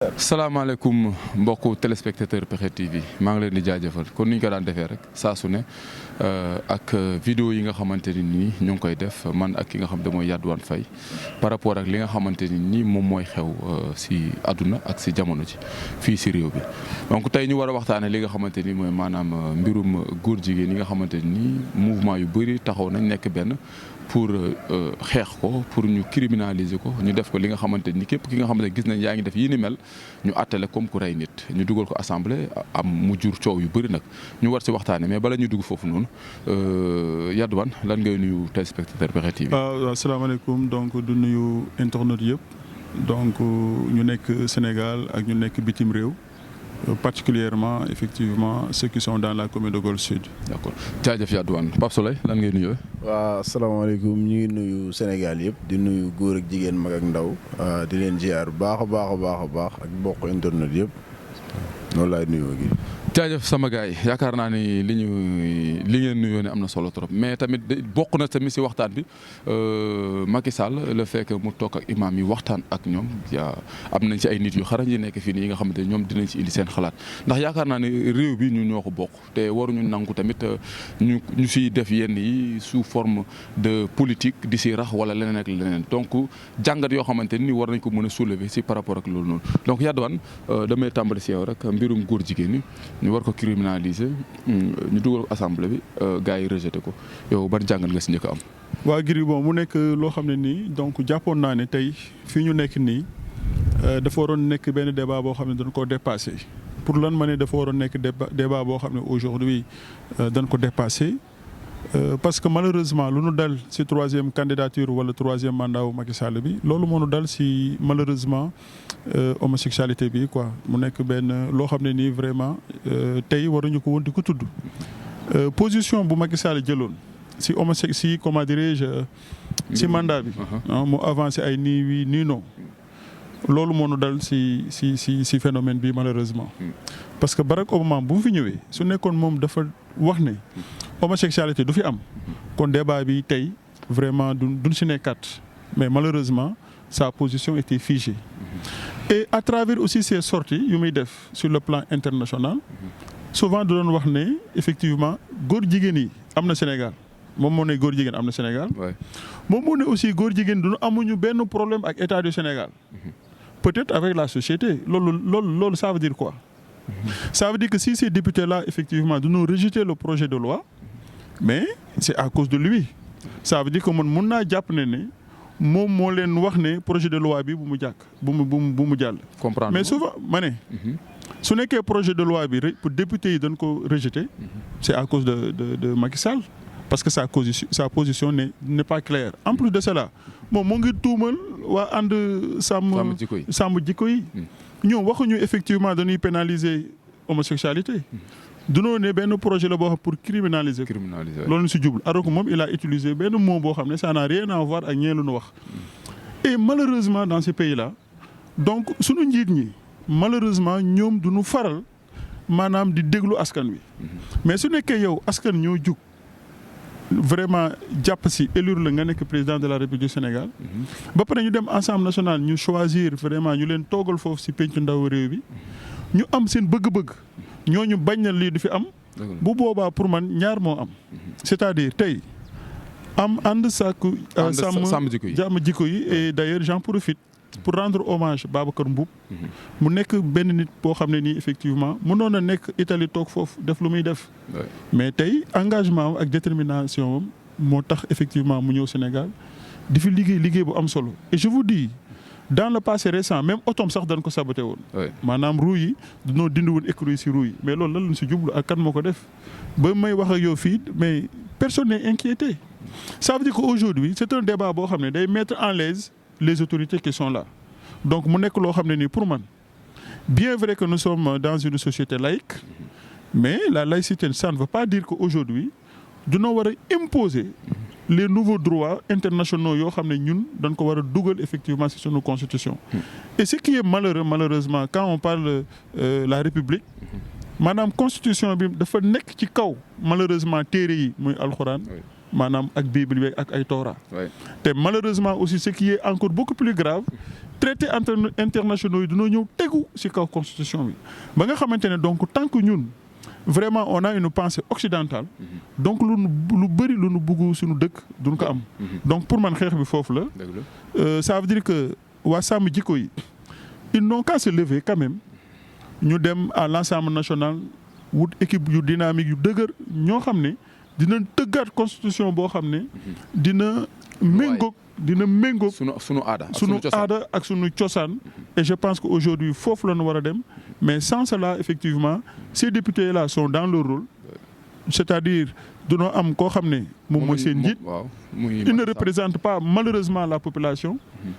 salaamaaleykum mbokku téléspectateur Pexxe TV maa ngi leen di jaajëfal kon ni ñu ko daan defee rek saa su ne ak vidéo yi nga xamante ni nii ñu ngi koy def man ak ki nga xam ne mooy Yadouane Faye par rapport ak li nga xamante ni nii moom mooy xew si àdduna ak si jamono ji fii si réew bi. donc tey ñu war a waxtaanee li nga xamante ni mooy maanaam mbirum góor jigéen yi nga xamante ni mouvement yu bëri taxaw nañ nekk benn pour xeex ko pour ñu criminaliser ko ñu def ko li nga xamante ni képp ki nga xamante gis nañ yaa ngi def yi ni mel. ñu àttale comme ku rey nit ñu dugal ko assemblée am mu jur coow yu bëri nag ñu war si waxtaanee mais bala ñuy dugg foofu noonu Yadouane lan ngay nuyu téléspectateur Pexxe TV. waaw asalaamaaleykum donc du nuyu internautes yëpp donc ñu nekk Sénégal ak ñu nekk bitim réew. Particulièrement effectivement ceux qui sont dans la commune de Golf Sud. d'accord jaajëf Yadouane Pape Souleye lan ngay nuyoo. waaw asalaamaaleykum ñu ngi nuyu Sénégal yëpp di nuyu góor ak jigéen mag ak ndaw di leen ziar bu baax a baax ak mbokk internet yëpp noonu laay nuyoo gi. jaajëf sama gars yi yaakaar naa ni li ngeen nuyoo ne am na solo trop mais tamit bokk na tamit si waxtaan bi Macky Sall le fait que mu toog ak imam yi waxtaan ak ñoom am nañ ci ay nit yu xarañ yi nekk fii nii yi nga xamante ne ñoom dinañ ci indi seen xalaat ndax yaakaar naa ne réew bi ñu ñoo ko bokk te waruñu nangu tamit ñu siy def yenn yi sous forme de politique di si rax wala leneen ak leneen donc jàngat yoo xamante ni war nañ ko mën a soulever si par rapport ak loolu noonu donc Yadouane damay tàmbali si yow rek mbirum góor jigéen ñi ñu war ko criminaliser ñu dugal ko assemblée bi gars yi rejeté ko yow ban jàngat nga si njëkk a am. waa Gris bon mu nekk loo xam ne nii donc jàppoon naa ne tey fii ñu nekk nii dafa waroon nekk benn débat boo xam ne dañ ko dépassé pour lan ma ne dafa waroon nekk débat boo xam ne aujourd'hui dañ ko dépassé parce que malheureusement lu nu dal si troisième candidature wala troisième mandat wu Macky Sall bi loolu moo nu dal si malheureusement homosexualité bi quoi mu nekk benn loo xam ne nii vraiment tey waruñu ko woon di ko tudd position bu Macky Sall jëloon si si comment dirais-je si mandat bi mu avancé ay nii oui nii non loolu moo nu dal si phénomène bi malheureusement parce que Barack Obama bu mu fi ñëwee su nekkoon moom dafa wax ne homosexualité du fi am kon débat bi tey vraiment duñ si nekkaat mais malheureusement sa position était figée et à travers aussi ses sorties yu muy def sur le plan international souvent da doon wax ne effectivement góor jigéen yi am na Sénégal moom moo ne góor jigéen am na Sénégal moom moo ne aussi góor jigéen duñu amuñu benn problème ak état du Sénégal peut-être avec la société loolu ça veut dire quoi ça veut dire que si ces députés-là effectivement dañoo rejeter le projet de loi mais c'est à cause de lui ça veut dire que man mun naa jàpp ne moom moo leen wax ne projet de loi bi bu mu jàll. comprendre mais souvent ma ne. su nekkee projet de loi bi pour député yi dañ ko rejeter c'est à cause de Macky Sall parce que sa position n'est pas claire en plus de cela moom moo ngi tuumal waa ànd sàmm jikko yi ñoom waxuñu effectivement dañuy pénaliser homosexualité dunoo ne benn projet la boo xam pour criminaliser loolu ñu si jublu alors que moom il a utilisé benn mot boo xam ne ça n'a rien à voir ak ñee lu ñu wax et malheureusement dans ce pays là donc suñu njiit ñi malheureusement ñoom duñu faral maanaam di déglu askan wi mais su nekkee yow askan ñoo jug vraiment jàpp si élire la nga nekk président de la République du Sénégal ba pare ñu dem Assemblée nationale ñu choisir vraiment ñu leen toogal foofu si pencu ndaw réew bi ñu am seen bëgg-bëgg ñooñu bañ na lii du fi am bu boobaa pour man ñaar moo am c'est-à-dire tey am ànd sàkku sàmm jikko yi et d'ailleurs j'en profite pour rendre hommage Babacar Mboup mu nekk benn nit boo xam ne nii effectivement mënoon a nekk Italie toog foofu def lu muy def mais tey engagement ak détermination moo tax effectivement mu ñëw Sénégal di fi liggéey bu am solo et je vous dis dans le passé récent même otom sax dañ ko saboté woon maanaam roue yi dañoo dindi woon écrou yi si roue yi mais loolu lan lañ si jublu ak kan moo ko def ba may wax ak yow fii mais personne n'est inquiété ça veut dire que aujourd'hui c'est un débat boo xam ne day mettre en l'aise les autorités qui sont là donc mu nekk loo xam ne nii pour man bien vrai que nous sommes dans une société laïque mais la laïcité ça ne veut pas dire que aujourd'hui dunoo war a imposer les nouveaux droits internationaux yoo xam ne ñun dañ ko war a dugal effectivement ci sunu constitution et ce qui est malheureusement quand on parle la République maanaam constitution bi dafa nekk ci kaw malheureusement téere yi muy alxuraan maanaam ak Bible bi ak ay Torah. te malheureusement aussi ce qui est encore beaucoup plus grave traités internationaux yi dañoo ñëw tegu ci kaw constitution bi ba nga xamante ne donc tant que ñun vraiment on a une pensée occidentale donc lu bëri lu nu bugg suñu dëkk duñ ko am. donc pour man xeex bi foofu la. ça veut dire que waa sàmm jikko yi ils n'ont qu'à se lever quand même ñu dem à l'Assemblée nationale wut équipe yu dynamique yu dëgër ñoo xam ne dina tëggaat constitution boo xam ne dina méngoog sunu aada ak sunu cosaan. et je pense que aujourd'hui foofu la ñu war a dem mais sans cela effectivement ces députés là sont dans leur rôle c'est-à-dire dañoo am koo xam ne moom mooy seen njiit. il ne représente pas malheureusement la population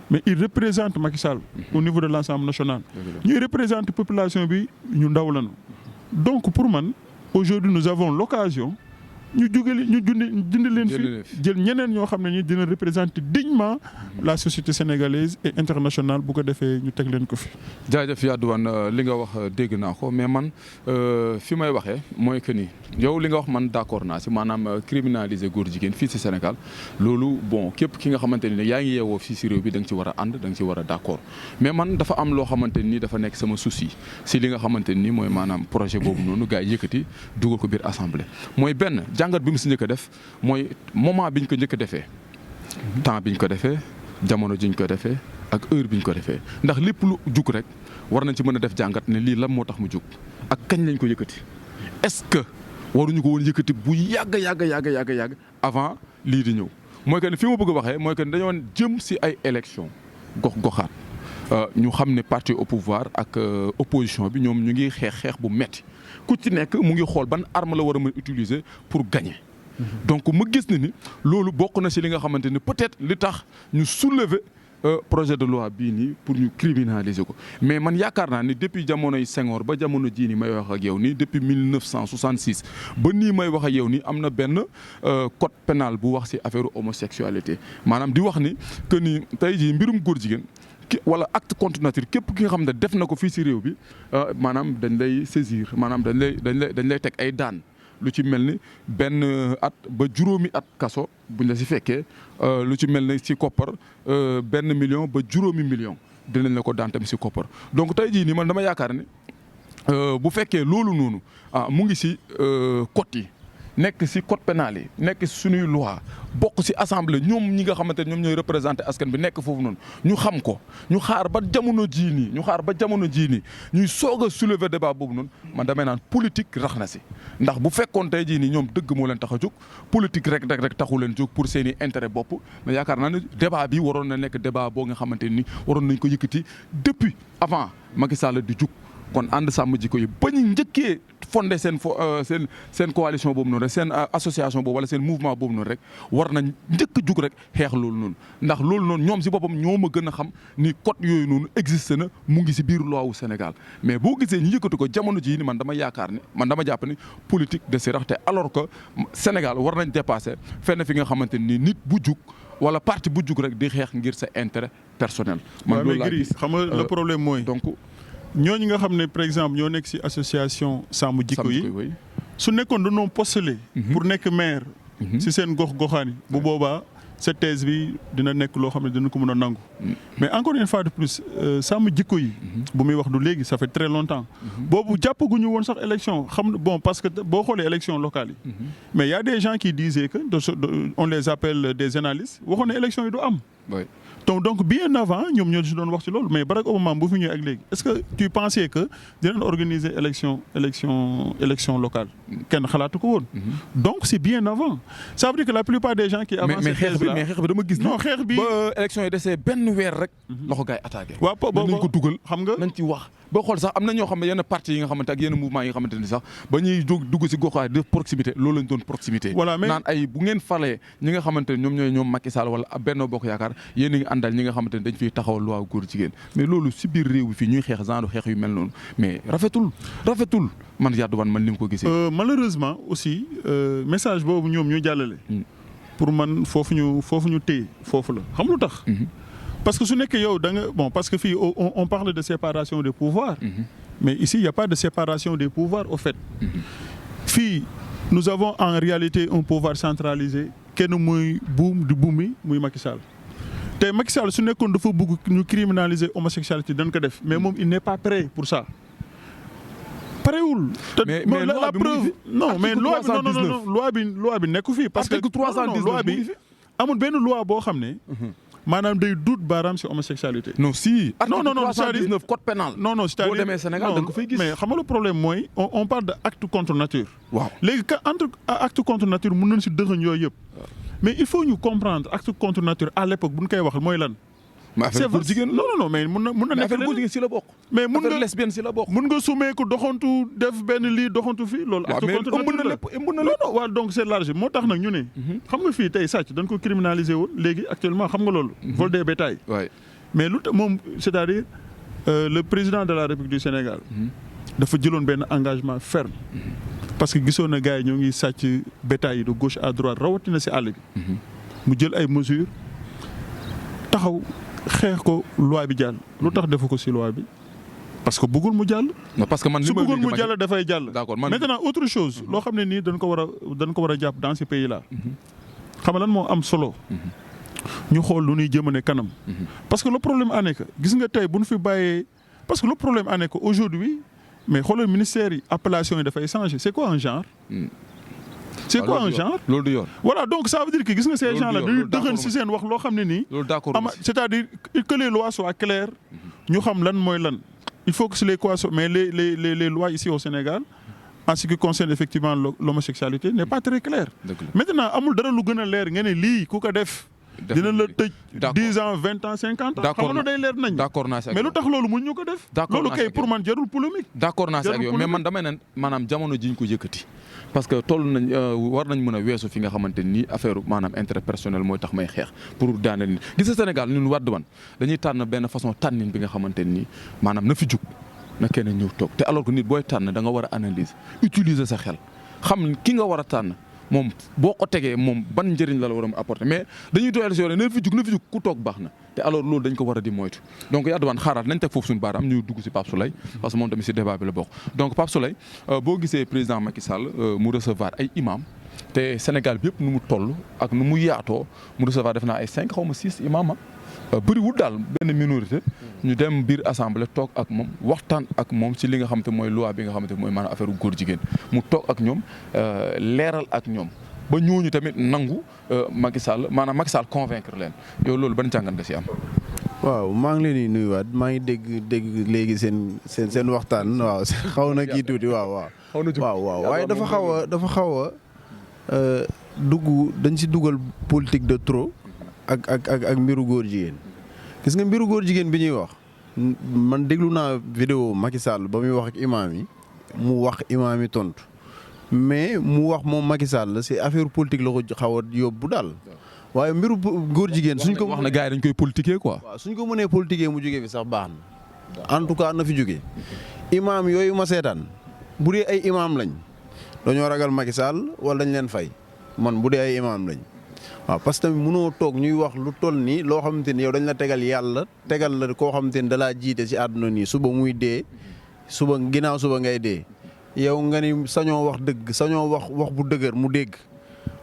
mais il représente Macky Sall au niveau de l'Assemblée nationale. ñuy représente population bi ñu ndaw lañu donc pour man aujourd'hui nous avons l'occasion ñu dindi leen fi jël ñeneen ñoo xam ne ñi dina représenter dignement la société sénégalaise et internationale bu ko defee ñu teg leen ko fi. jaajëf Yadouane li nga wax dégg naa ko mais man fi may waxee mooy que ni yow li nga wax man d'accord naa si maanaam criminaliser góor jigéen fii si Sénégal loolu bon képp ki nga xamante ni yaa ngi yeewoo fii si réew bi da nga ci war a ànd da nga ci war a d'accord mais man dafa am loo xamante ni dafa nekk sama souci si li nga xamante ni mooy maanaam projet boobu noonu gars yi yëkkati dugal ko biir assemblée mooy benn. jàngat bi mu si njëkk a def mooy moment biñ ko njëkk a defee temps biñ ko defee jamono jiñ ko defee ak heure biñ ko defee ndax lépp lu jug rek war nañ ci mën a def jàngat ne lii lan moo tax mu jug ak kañ lañ ko yëkkati est-ce que waruñu ko woon yëkkati bu yàgg avant lii di ñëw mooy que ne fi ma bëgg a waxee mooy que ne dañoo jëm si ay élections goxaat ñu xam ne parti au pouvoir ak opposition bi ñoom ñu ngi xeex bu metti ku ci nekk mu ngi xool ban arme la war a mën utiliser pour gagner. donc ma gis ne ni loolu bokk na ci li nga xamante ni peut-être li tax ñu soulever projet de loi bii nii pour ñu criminaliser ko mais man yaakaar naa ni depuis jamonoy Senghor ba jamono jii nii may wax ak yow nii depuis 1966 ba nii may wax ak yow nii am na benn code pénal bu wax ci affaire homosexualité maanaam di wax ni que ni tey jii mbirum góor jigéen. wala acte contre nature képp ki nga xam ne def na ko fii ci réew bi maanaam dañ lay saisir maanaam dañ lay teg ay daan lu ci mel ni benn at ba juróomi at kaso buñ la ci fekkee lu ci mel ni ci koppar 1 million ba juróomi million dinañ la ko daan tamit ci koppar donc tey jii nii man dama yaakaar ne bu fekkee loolu noonu mu ngi ci code yi nekk ci code pénal yi nekk ci suñuy loi bokk ci assemblée ñoom ñi nga xamante ne ñoom ñooy représenter askan bi nekk foofu noonu ñu xam ko ñu xaar ba jamono jii nii ñuy soog a soulever débat boobu noonu man damay naan politique rax na ci ndax bu fekkoon tey jii nii ñoom dëgg moo leen tax a jóg politique rek taxu leen jóg pour seeni intérêt bopp mais yaakaar naa ne débat bi waroon na nekk débat boo nga xamante ni waroon nañ ko yëkkati depuis avant Macky Sall di jóg kon ànd sàmm jikko yi ba ñu njëkkee fondé seen coalition boobu noonu rek seen association boobu wala seen mouvement boobu noonu rek war nañ njëkk jug rek xeex loolu noonu ndax loolu noonu ñoom si boppam ñoo ma gën a xam ni code yooyu noonu existe na mu ngi si biir loi wu Sénégal mais boo gisee ñu yëkkati ko jamono jii ni man dama jàpp ni politique de si raxte alors que Sénégal war nañ dépasser fenn fi nga xamante ni nit bu jug wala parti bu jug rek di xeex ngir sa intérêt personnel. man loolu laa gis xam nga le problème mooy donc. ñooñu nga xam ne par exemple ñoo nekk ci association sàmm jikko yi su nekkoon dañoo postuler pour nekk maire ci seen gox-goxaan yi bu boobaa cette thèse bi dina nekk loo xam ne dina ko mën a nangu mais encore une fois de plus sàmm jikko yi bu muy wax du léegi ça fait très longtemps boobu jàppaguñu woon sax élection xam bon parce que boo xoolee élection locale yi mais y a des gens qui disaient que on les appelle des analystes waxoon ne élection yi du am donc bien avant ñoom ñoo ci doon wax ci loolu mais Barack Obama bu fi ñëwee ak léegi est-ce que tu pensais que dinañ organiser élection locale kenn xalaatu ko woon. donc c'est bien avant ça veut dire que la plupart des gens qui avancent mais xeex bi dama gis. non xeex bi ba élection yi desee benn weer rek. la ko gars yi attaqué. waaw boobu nañ ko dugal xam nga nañ ci wax. boo xool sax am na ñoo xam ne yenn parti yi nga xamante ak yenn mouvement yi nga xamante ni sax ba ñuy dugg ci goxaay de proximité loolu lañ doon proximité. voilà mais naan ay bu ngeen falee ñi nga xamante ne ñoom Macky Sall wala Benno Bokk Yaakaar yéen a ngi àndal ñi nga xamante ne dañ fiy taxaw loi góor jigéen mais loolu ci biir réew bi fii ñuy xeex genre xeex yu mel noonu mais rafetul man Yadouane man ni mu ko gisee. malheureusement aussi message boobu ñoom ñu jàllale. pour man foofu ñu téye foofu la xam lu tax. parce que su nekkee yow da nga bon parce que fii on parle de séparation des pouvoirs. mais ici il y a pas de séparation des pouvoirs au fait. fii nous avons en réalité un pouvoir centralisé kenn muy buum di buumi muy Macky Sall tey Macky Sall su nekkoon dafa bëgg ñu criminaliser homosexualité dañ ko def mais moom il n'est pas prêt pour ça. parewul. mais la preuve non mais loi bi nekku fii. parce que article 319 loi bi amul benn loi boo xam ne. maanaam day duut baaraam si homosexualité. non si. non non non article 319 code pénal. non c'est-à-dire boo demee Sénégal da nga ko fay gis. mais xam nga le problème mooy on parle de acte contre nature. waaw léegi entre acte contre nature mën nañu si dëxëñ yooyu yëpp. mais il faut ñu comprendre acte contre nature à l'époque bu ñu koy wax mooy lan. mais affaire góor jigéen non mais mun na nekk affaire góor jigéen si la bokk. mais mun nga lesbienne si la bokk. mun nga sumeeku doxantu def benn lii doxantu fii loolu. acte contre nature la non waaw donc c'est large moo tax nag ñu ne. xam nga fii tey sàcc dañ ko criminaliser woon léegi actuellement xam nga loolu. vol des bétail. mais lu tax moom c'est-à-dire le président de la République du Sénégal. dafa jëloon benn engagement ferme. parce que gisoon na gars yi ñoo ngi sàcc bétail yi de gauche à droite rawatina si àll bi. mu jël ay mesures taxaw. xeex ko loi bi jàll lu tax defu ko ci loi bi parce que bëggul mu jàll. non parce que man su bëggul mu jàll dafay jàll. d'accord maintenant autre chose loo xam ne nii dañ ko war a jàpp dans ces pays là. xam nga lan moo am solo. ñu xool lu ñuy jëmane kanam. parce que le problème en est que gis nga tey bu ñu fi bàyyee parce que le problème en est que aujourd'hui mais xoolal ministère yi appellation yi dafay changer c'est quoi un genre. c'est quoi un genre loolu du yoon. voilà donc ça veut dire que gis nga ces gens là dañuy dëxën ci seen wax loo xam ne nii. loolu d'accord c'est-à-dire que les lois soient claires. ñu xam lan mooy lan. il faut que les lois soient mais les lois ici au Sénégal en ce qui concerne effectivement l'homosexualité n'est pas très clair. maintenant amul dara lu gën a leer nga ne lii ku ko def. dina la tëj 10 ans 20 ans 50 ans. d'accord xam nga day leer nañ. d'accord naa si ak mais lu tax loolu mun ñu ko def. d'accord loolu kay pour man jarul polémique. d'accord naa si ak yow mais man damay ne maanaam jamono ji ñu ko yëkkati. parce que toll nañ war nañ mën a weesu fi nga xamante ni affaire maanaam intérêt personnel mooy tax may xeex pour daaneel ni gis nga Sénégal ñun wàddu wan dañuy tànn benn façon tànnin bi nga xamante ni maanaam na fi jug na kenn ñëw toog te alors que nit booy tànn da nga war a analyser utiliser sa xel xam ki nga war a tànn moom boo ko tegee moom ban njëriñ la war a apporter mais dañuy doyal si yow na fi jug ku toog baax na te alors loolu dañ ko war a di moytu donc yaa dawaan xaaraat nañ teg foofu suñu baaraam ñu dugg si Pape Souleye parce que moom tamit si débat bi la bokk donc Pape Souleye boo gisee président Macky Sall mu recevoir ay imam te Sénégal bi yëpp nu mu toll ak nu mu yaatoo mu recevoir def naa ay 5 xaw ma 6 imam bëriwul daal benn minorité ñu dem biir assemblée toog ak moom waxtaan ak moom ci li nga xamante mooy loi bi nga xamante mooy maanaam affaire góor jigéen mu toog ak ñoom leeral ak ñoom ba ñooñu tamit nangu Macky Sall maanaam Macky Sall convaincre leen yow loolu ban jàngat nga ci am. waaw maa ngi leen di nuyuwaat maa ngi dégg léegi seen waxtaan waaw xaw na kii tuuti waaw. waaw waaye dafa xaw a dugg dañ ci dugal politique de trop. ak mbiru góor jigéen gis nga mbiru góor jigéen bi ñuy wax man déglu naa vidéo Macky Sall ba muy wax ak imaam yi mu wax imaam yi tontu mais mu wax moom Macky Sall c'est affaire politique la ko xaw a yóbbu daal waaye mbiru góor jigéen suñ ko wax na gars yi dañ koy politiquer quoi. waaw suñ ko mënee politiquer mu jógee fi sax baax na en tout cas na fi jógee imaam yooyu ma seetaan bu dee ay imaam lañ dañoo ragal Macky Sall wala dañ leen fay man bu dee ay imaam lañ. waaw parce que tamit mënoo toog ñuy wax lu toll nii loo xamante ni yow dañ la tegal yàlla tegal la koo xamante ni dalaa jiite ci àdduna nii suba muy dee suba ginnaaw suba ngay dee yow nga ni sañoo wax dëgg sañoo wax bu dëgër mu dégg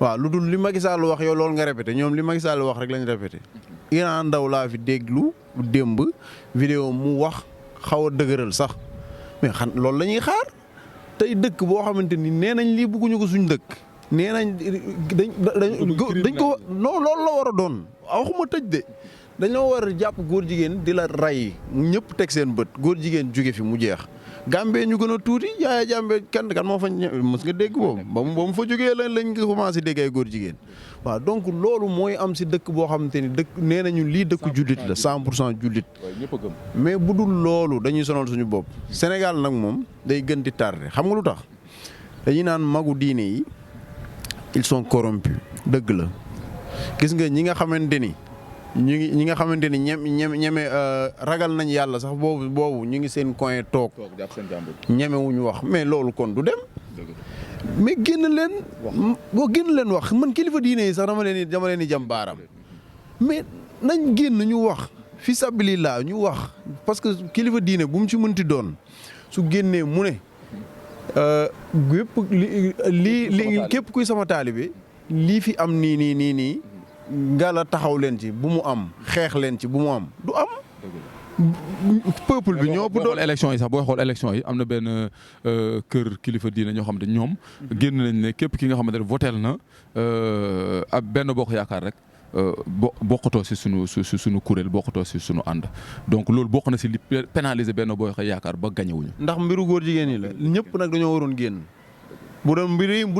waaw lu dul li Macky Sall wax yow loolu nga répété ñoom li Macky Sall wax rek lañ répété. Iran Ndaw laa fi déglu démb vidéo mu wax xaw a dëgëral sax mais loolu la ñuy xaar tey dëkk boo xamante ni nee nañ lii bëgguñu ko suñ dëkk. nee nañ dañ ko non loolu la war a doon waxuma tëj de dañoo war a jàpp góor jigéen di la ray ñëpp teg seen bët góor jigéen jóge fi mu jeex. Gambie ñu gën a tuuti Yaya Jammeh kan moo fa mos nga dégg boobu ba mu fa jógee lañ nga commencé dégg ay góor jigéen waaw donc loolu mooy am si dëkk boo xamante ni dëkk nee nañu lii dëkku jullit la 100% jullit mais bu dul loolu dañuy sonal suñu bopp. Sénégal nag moom day gën di tardé xam nga lu tax dañuy naan magu diine yi. ils sont corrompus dëgg la gis nga ñi nga xamante ni ñi nga xamante ni ñeme ragal nañ yàlla sax boobu ñu ngi seen coin toog ñemewuñu wax mais loolu kon du dem mais génn leen wax man kilifa diine yi sax dama leen di jam baaram mais nañ génn ñu wax fi sabilillah ñu wax parce que kilifa diine bu mu ci mënti doon su génnee mu ne képp kuy sama taalibe lii fi am nii ngala taxaw leen ci bu mu am xeex leen ci bu mu am du am. peuple bi ñoo. boo xool élection yi sax booy xool élection yi am na benn kër kilifa diina ñoo xam ne ñoom génn nañ ne képp ki nga xamante ne votel na ab benn bokk yaakaar rek bokkatoo si sunu kuréel bokkatoo si sunu ànd donc loolu bokk na si li pénaliser benn bokk yaakaar ba gañewuñu ndax mbiru góor jigéen yi la ñëpp nag dañoo waroon génn bu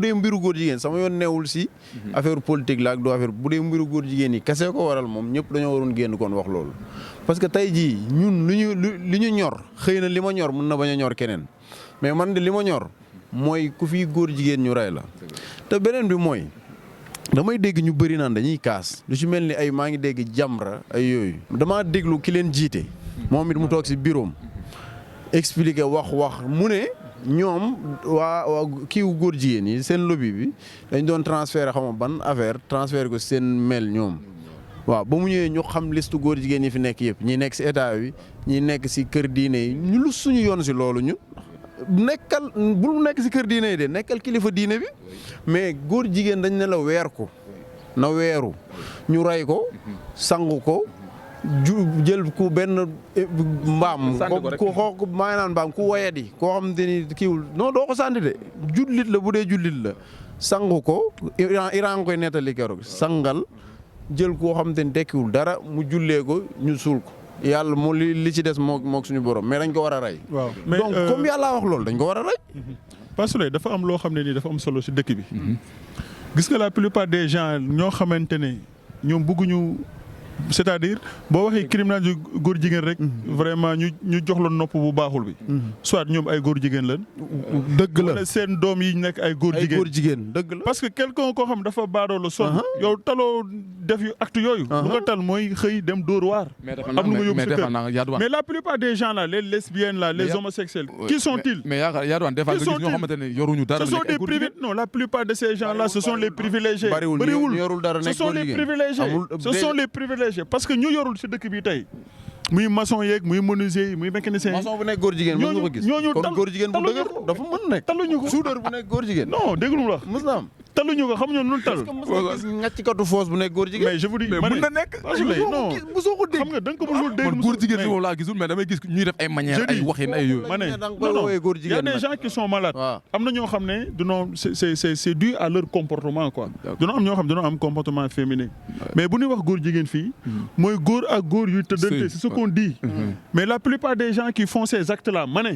dee mbiru góor jigéen sama yoon neewul si affaire politique la ak doo affaire bu dee mbiru góor jigéen yi kese ko waral moom ñëpp dañoo waroon génn kon wax loolu. parce que tey jii ñun li ñu ñor xëy na li ma ñor mën na bañ a ñor keneen mais man de li ma ñor mooy ku fi góor jigéen ñu rey la. te beneen bi mooy damay dégg ñu bëri naan dañuy kaas lu ci mel ni ay maa ngi dégg Jamra ay yooyu. damaa déglu ki leen jiite moom it mu toog si bureau am expliqué wax mu ne ñoom waa kiiw góor jigéen yi seen lobby bi dañ doon transféré xam nga ban affaire transféré ko seen mail ñoom. waaw ba mu ñëwee ñu xam liste góor jigéen yi fi nekk yëpp ñi nekk si état bi ñi nekk si kër diine yi ñu lu suñu yoon si loolu ñu nekkal bul nekk si kër diine yi de nekkal kilifa diine bi mais góor jigéen dañ ne la weer ko na weeru ñu rey ko sangu ko jël ku benn mbaam ko maanaam mbaam ku wayadi koo xam te ni kiiwul non doo ko sànni de jullit la bu dee jullit la sangu ko Iran koy nettali keroog sangal jël koo xam te ni tekkiwul dara mu jullee ko ñu suul ko yàlla moo li ci des mook suñu borom mais dañ ko war a rey. waaw donc comme yàlla wax loolu dañ ko war a rey. Parce que dafa am loo xam ne nii dafa am solo si dëkk bi. gis nga la plupart des gens ñoo xamante ne ñoom bëgguñu c'est-à-dire boo waxee criminalité góor jigéen rek vraiment ñu jox la nopp bu baaxul bi. soit ñoom ay góor jigéen lañ. dëgg la wala seen doom yi nekk ay góor jigéen dëgg la. parce que quelqu'un koo xam dafa baadoo la sonn. yow taloo def yu acte yooyu. lu nga tal mooy xëy dem dóor waar. am lu nga yóbbu sa kër mais la plupart des gens là les lesbiennes là les homosexuels. qui sont-ils. mais yaakaar des fois nga gis ñoo xamante ne yoruñu dara. ce sont des privés non la plupart de ces gens là ce sont les privilégiés. bariwul yorul dara nekk ce sont les privilégiés. ce sont les privilégiés parce que ñu yorul si dëkk bi tey muy maçon yeeg muy menuisier yi muy mécanicien yi. maçon bu nekk góor jigéen mën nga ko gis. kon góor jigéen bu dëgër dafa mën nekk. taluñu ko soudeur bu nekk góor jigéen. non déglu mu la mës na am. taluñu ko xam nga nu tal. est-ce que ngàcckatu foos bu nekk góor jigéen. mais je vous dis mais mën na nekk. non mosoo ko dégg. xam nga da nga ko mësul dégg. man góor jigéen si moom laa gisul mais damay gis ñuy def ay manières ay waxin ay yooyu. ma ne non y a des gens qui sont malades. am na ñoo xam ne dunoo c'est dû à leur comportement quoi. dunoo am ñoo xam dunoo am comportement féminin. mais bu ñuy wax góor jigéen fii mooy góor ak góor yuy tëddante c'est ce qu'on dit. mais la plupart des gens qui font ces actes là ma ne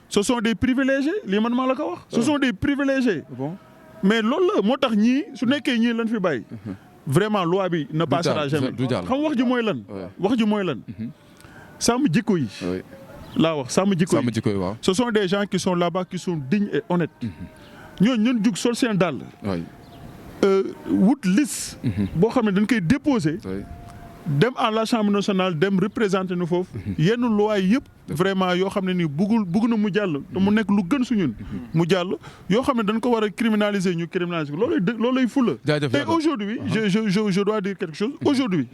ce sont des privilégiés lii man maa la ko wax. ce sont des privilégiés. mais loolu la moo tax ñii su nekkee ñii lan fi bàyyi. vraiment loi bi ne passera jamais. xam wax ji mooy lan. wax ji mooy lan. sàmm jikko yi. laa wax sàmm jikko yi waaw. ce sont des gens qui sont là-bas qui sont dignes et honnêtes. ñooñu ñun jug sol seen dàll. wut liste. boo xam ne dañ koy déposer. dem à l'Assemblée nationale dem représenter nu foofu. yenn loi yëpp. vraiment yoo xam ne nii bëgg na mu jàll. te mu nekk lu gën su ñun. mu jàll yoo xam ne dañ ko war a criminaliser ñu criminaliser ko loolay fula. tey aujourd'hui je dois dire quelque chose aujourd'hui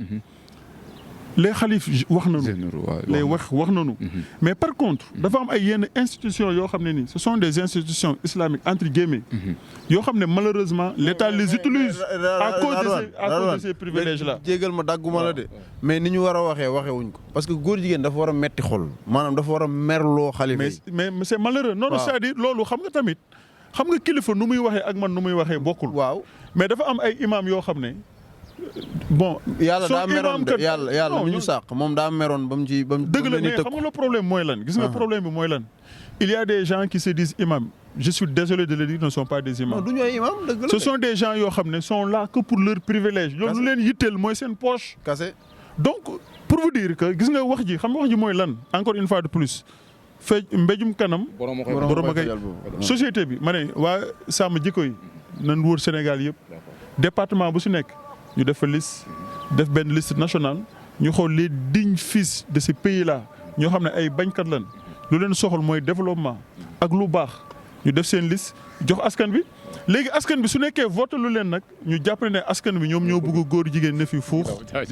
les xalif wax nañu. les wax nañu. mais par contre dafa am ay yenn institutions yoo xam ne nii ce sont des institutions islamiques entre guillemets. yoo xam ne malheureusement l'État les utilise à cause de ces privilèges là. jégal ma dagguma la de mais ni ñu war a waxee wuñ ko parce que góor jigéen dafa war a metti xol maanaam dafa war a merloo xalifa yi. mais c'est malheureux. non c'est-à-dire loolu xam nga tamit xam nga kilifa nu muy waxee ak man nu muy waxee bokkul. waaw mais dafa am ay imam yoo xam ne. bon yàlla daa meroon de yàlla mi ñu sàq moom daa meroon ba mu ci ba mu. dëgg la mais xam nga le problème mooy lan. gis nga problème bi mooy lan. il y a des gens qui se disent imam je suis désolé de le dire ne sont pas des imams. non du ñu ay imam dëgg la. ce sont des gens yoo xam ne sont là que pour leur privilège. loolu lu leen yitteel mooy seen poche. kase donc pour vous dire que gis nga wax ji xam nga wax ji mooy lan encore une fois de plus. mbéjum kanam. borom a koy société bi ma ne waa sàmm jikko yi nañ wër Sénégal yëpp. département bu si nekk. ñu def fa liste def benn liste nationale ñu xool les dignes fils de ce pays là ñoo xam ne ay bañkat lan lu leen soxal mooy développement ak lu baax ñu def seen liste jox askan bi léegi askan bi su nekkee voté lu leen nag ñu jàpp ne askan bi ñoom ñoo bëgg góor jigéen ne fi fuux.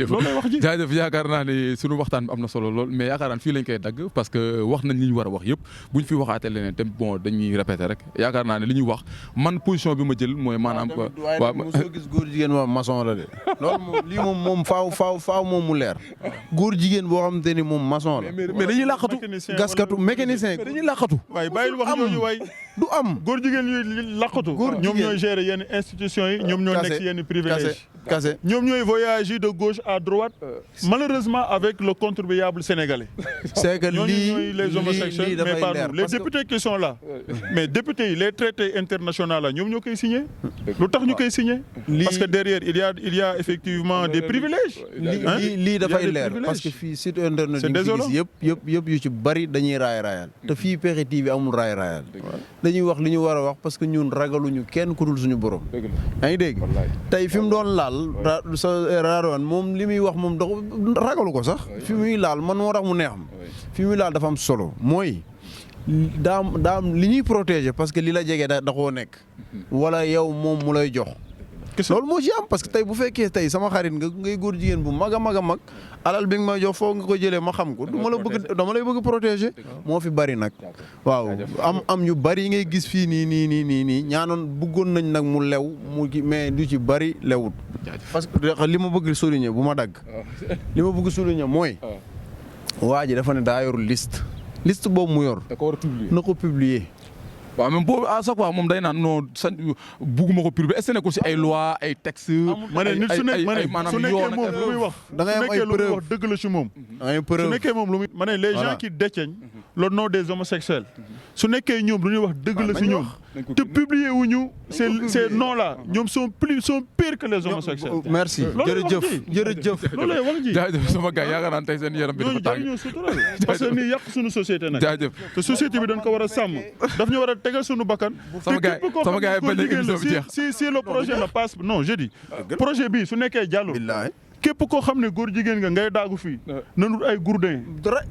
loolu lay wax ji jaajëf yaakaar naa ni sunu waxtaan bi am na solo lool mais yaakaar naa fii lañ koy dagg parce que wax nañ li ñu war a wax yëpp buñ fi waxaatee leneen te bon dañuy répéter rek yaakaar naa ne li ñuy wax man position bi ma jël mooy maanaam. waaw mosoo gis góor jigéen moom maçon la de loolu moom lii moom faaw moom mu leer góor jigéen boo xamante ni moom maçon la. mais dañuy làqatu gaskatu mécanicien dañuy làqatu. waaye bàyyil wax ñooñu waay du am góor jigéen yuy làqatu. ñoom ñooy gérer yenn institutions yi ñoom ñoo nekk ci yenn privilèges. kase ñoom ñooy voyager de gauche à droite malheureusement avec le contribuable sénégalais. c'est que lii les homosexuels mais pas nous les députés qui sont là. mais députés yi les traités internationaux là ñoom ñoo koy signé. lu tax ñu koy signé. parce que derrière il y a effectivement des privilèges. lii dafay leer parce que fii site internet yi gis yëpp yu ci bari dañuy raayal te fii Pexxe TV amul raayal dañuy wax li ñu war a wax parce que ñun ragaluñu kenn ku dul suñu borom. yaa ngi dégg tey fi mu doon laal sa raadowaan moom li muy wax moom ragalu ko sax fi muy laal man moo tax mu neex fi muy laal dafa am solo mooy daam li ñuy protéger parce que li la jege da koo nekk wala yow moom mu lay jox loolu moo ci am parce que tey bu fekkee tey sama xarit ngay góor jigéen bu mag a mag a mag alal bi nga may jox foog nga ko jëlee ma xam ko dama lay bëgg protéger moo fi bari nag waaw am yu bari yi ngay gis fii nii ñaanoon bëggoon nañ nag mu lew mu mais du ci bari lewut parce que li ma bëgg souligner bu ma dagg li ma bëgg souligner mooy waa ji dafa ne daa yor liste boobu mu yor na ko publier waaw même boobu à chaque fois moom day naan non bugguma ko publier est-ce que nekkul si ay loi ay textes. ma ne nit su nekkee moom lu muy wax. da ngay am ay preuves wax dëgg la si moom. ay preuves su nekkee moom lu muy. ma ne les gens qui détiennent le nom des homosexuels. su nekkee ñoom lu ñuy wax dëgg la si ñoom. te publier wuñu ces noms là ñoom sont pires que les homosexuels. merci jërëjëf. loolu lay wax ji. jaajëf sama gars yaakaar naa tey seen yaram bi dafa tàng. parce que nii yàq suñu société nag. jaajëf te société bi dañ ko war a sàmm daf ñu war a tegal suñu bakkan. sama gars yi bañ a émission bi jeex. si le projet ne passe non je dis projet bi su nekkee jàllul. képp koo xam ne góor jigéen nga ngay daagu fii. nanut ay gourdin.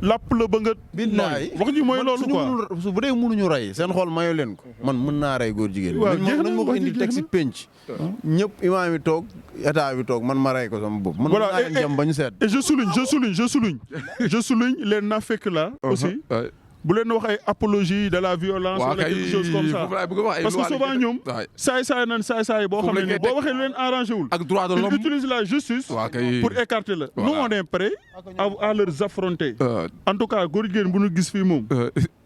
lapp la ba nga. billaay wax ji mooy loolu quoi. bu dee mënuñu rey seen xol mayo leen ko. man mën naa rey góor jigéen. waaw nañ ma ko indi teg si penc. ñëpp imaam yi toog état bi toog man ma rey ko sama bopp. man mën naa leen jëm ba ñu seet. et je souligne les naafeq là aussi. bu leen wax ay apologie de la violence wala quelque chose comme ça parce que souvent ñoom saay boo xam ne boo waxee lu leen arrangé wul ak droit de l'homme ils utilisent la justice pour écarter la nous on est prêt à leur affronter en tout cas góor jigéen bu ñu gis fii moom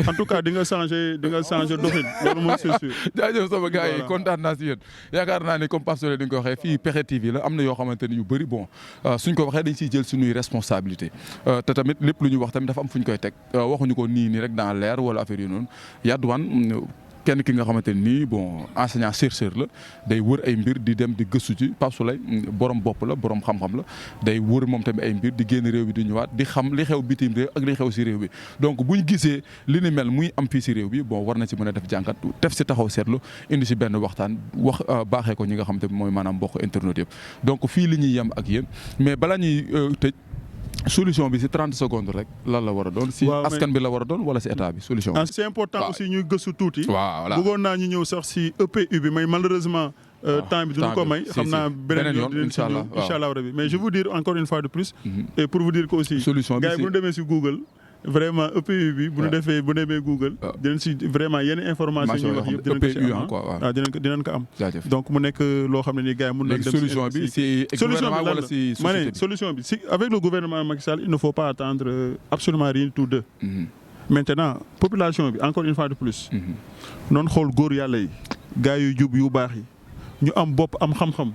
en tout cas di nga changer doxin loolu moom c'est sûr. jaajëf sama gars yi kontaan naa si yéen yaakaar naa ne comme Pape Souleye di nga ko waxee fii Pexxe TV la am na yoo xamante ni yu bëri bon suñ ko waxee dañ siy jël suñuy responsabilité te tamit lépp lu ñu wax tamit dafa am fu ñu koy teg waxuñu ko nii rek dans l'air wala affaire yi noonu Yadouane kenn ki nga xamante ni bon enseignant chercheur la day wër ay mbir di dem di gëstu ci Pape Souleye borom bopp la borom xam-xam la day wër moom tamit ay mbir di génn réew bi di ñëwaat di xam li xew bitim réew ak li xew si réew bi donc buñ gisee li ni mel muy am fii si réew bi bon war na ci mën a def jàngat def si taxaw seetlu indi si benn waxtaan wax baaxee ko ñi nga xamante ni mooy maanaam mbokk internet yëpp donc fii li ñuy yem ak yéen mais bala ñuy tëj solution bi si 30 secondes rek lan la war a doon si askan bi la war a doon wala si état bi solution bi. c'est important aussi ñuy gëstu tuuti. voilà bëggoon naa ñu ñëw sax si EPU bi mais malheureusement. temps bi duñu ko may xam naa beneen yoon incha allah rabi mais je vous dire encore une fois de plus. et pour vous dire que aussi. solution bi gars yi bu ñu demee si Google. vraiment EPU bi bu demee Google. dinañ si vraiment yenn information yi wax yëpp dinañ ko si dinañ ko am. donc mu nekk loo xam ne nii gars yi mun nañ dem solution bi si gouvernement wala si société bi solution bi si avec le gouvernement Macky Sall il ne faut pas attendre absolument rien tout d'eux. maintenant population bi encore une fois de plus. noonu xool góor yàlla yi gars yu jub yu baax yi ñu am bopp am xam-xam.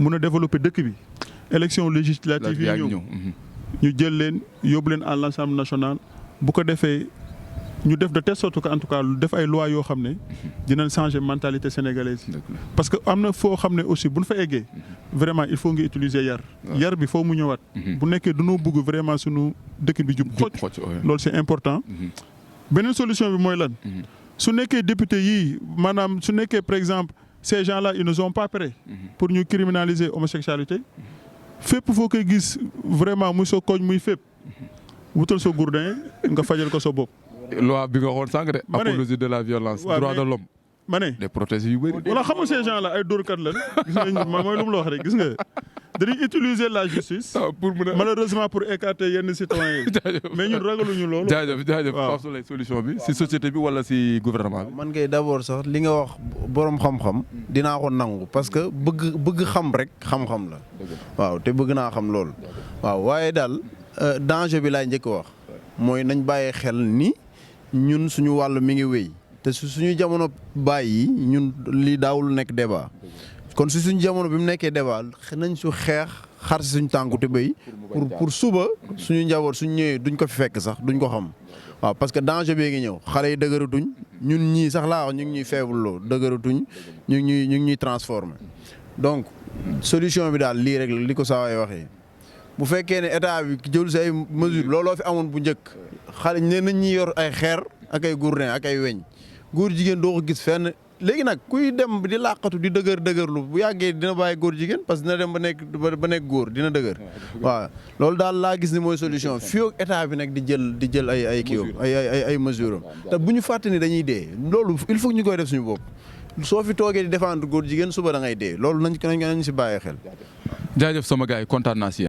mun a développer dëkk bi. élection législative yi ñëw. ñu jël leen yóbbu leen à l'Assemblée nationale bu ko defee ñu def de telle sorte que en tout cas def ay lois yoo xam ne dinañ changer mentalité sénégalaise parce que am na foo xam ne aussi bu ñu fa eggee vraiment il faut nga utiliser yar bi foo mu ñëwaat bu nekkee dañoo bëgg vraiment sunu dëkk bi jub xocc loolu c'est important beneen solution bi mooy lan su nekkee député yii maanaam su nekkee par exemple ces gens-là ils ne sont pas prêts pour ñu criminaliser homosexualité fépp foo koy gis vraiment muy sa koñ muy fépp wutal sa gourdin nga fajal ko sa bopp. loi bi nga waxoon sànq de. apologie de la violence droit de l'homme ma ne. des prothèses yu bëri. wala xam nga ces gens là ay dóorkat lañ gis nga mooy lu mu la wax rek gis nga dañuy utiliser la justice. pour mën a malheureusement pour écarter yenn citoyens yi. mais ñun ragaluñu loolu. jaajëf Pape Souleye solution bi si société bi wala si gouvernement bi. man kay d'abord sax li nga wax borom xam-xam dinaa ko nangu parce que bëgg xam rek xam-xam la. waaw te bëgg naa xam loolu. waaw waaye daal danger bi laay njëkk wax mooy nañ bàyyi xel ni ñun suñu wàll mi ngi wéy te suñu jamono bàyyi ñun lii daawul nekk débat kon si suñu jamono bi mu nekkee débat nañ su xeex xar si suñu tànku te béy pour suba suñu njaboot suñu ñëwee duñ ko fi fekk sax duñ ko xam waaw parce que danger bee ngi ñëw xale yi dëgëratuñ ñun ñii sax laa wax ñu ngi ñuy faible loo dëgëratuñ ñu ngi ñuy transformer donc solution bi daal lii rek li ko saa waay waxee bu fekkee ne état bi jël si ay mesures looloo fi amoon bu njëkk xale ne nañ ñi yor ay xeer ak ay gourdin ak ay weñ góor jigéen doo ko gis fenn léegi nag kuy dem di làqatu di dëgërlu bu yàggee dina bàyyi góor jigéen parce que dina dem ba nekk góor dina dëgër waaw loolu daal laa gis ni mooy solution fii ak état bi nag di jël ay kii ay mesures te bu ñu fàtte ni dañuy dee loolu il faut ñu koy def suñu bopp soo fi toogee di défendre góor jigéen suba da ngay dee loolu nañ si bàyyi xel. jaajëf sama gars yi kontaan naa si